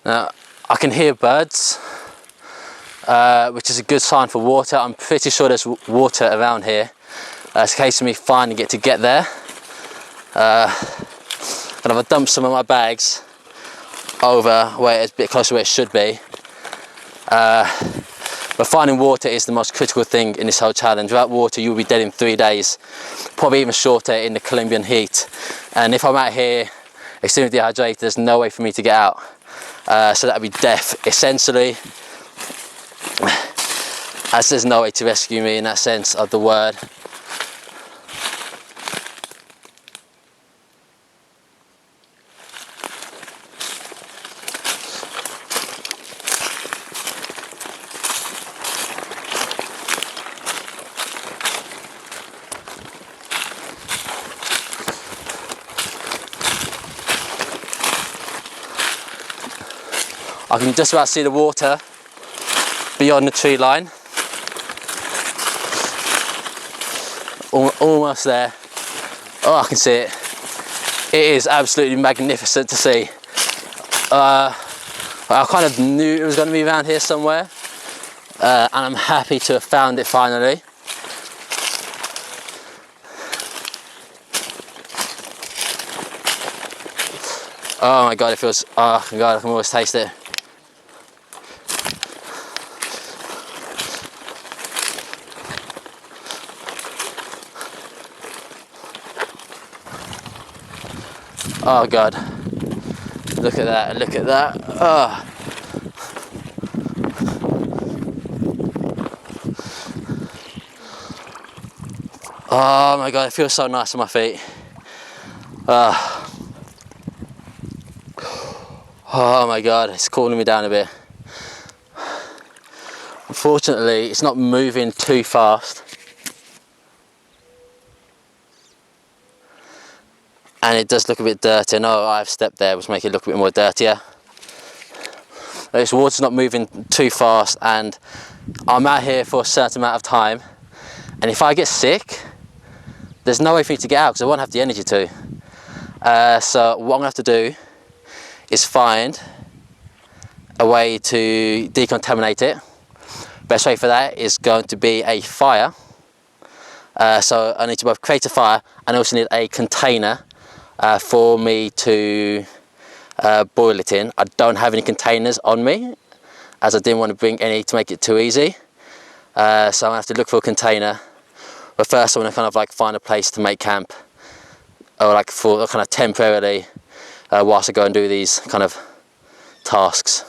Now, I can hear birds, which is a good sign for water. I'm pretty sure there's water around here. It's a case of me finding it to get there. And I've dumped some of my bags over where it's a bit closer to where it should be. But finding water is the most critical thing in this whole challenge. Without water, you'll be dead in 3 days, probably even shorter in the Colombian heat. And if I'm out here extremely dehydrated, there's no way for me to get out. So that'd be death, essentially, as there's no way to rescue me in that sense of the word. I can just about see the water beyond the tree line. Almost there. Oh, I can see it. It is absolutely magnificent to see. I kind of knew it was going to be around here somewhere, and I'm happy to have found it finally. Oh my god, it feels, oh my god, I can almost taste it. Oh god, look at that, look at that. Oh. Oh my god, it feels so nice on my feet. Oh my god, it's cooling me down a bit. Unfortunately, it's not moving too fast. And it does look a bit dirty. I know I've stepped there, which makes it look a bit more dirtier. This water's not moving too fast, and I'm out here for a certain amount of time. And if I get sick, there's no way for me to get out because I won't have the energy to. So what I'm gonna have to do is find a way to decontaminate it. Best way for that is going to be a fire. So I need to both create a fire and also need a container for me to boil it in. I don't have any containers on me, as I didn't want to bring any to make it too easy. So I'm gonna have to look for a container. But first I'm gonna kind of like find a place to make camp, or like for kind of temporarily, whilst I go and do these kind of tasks.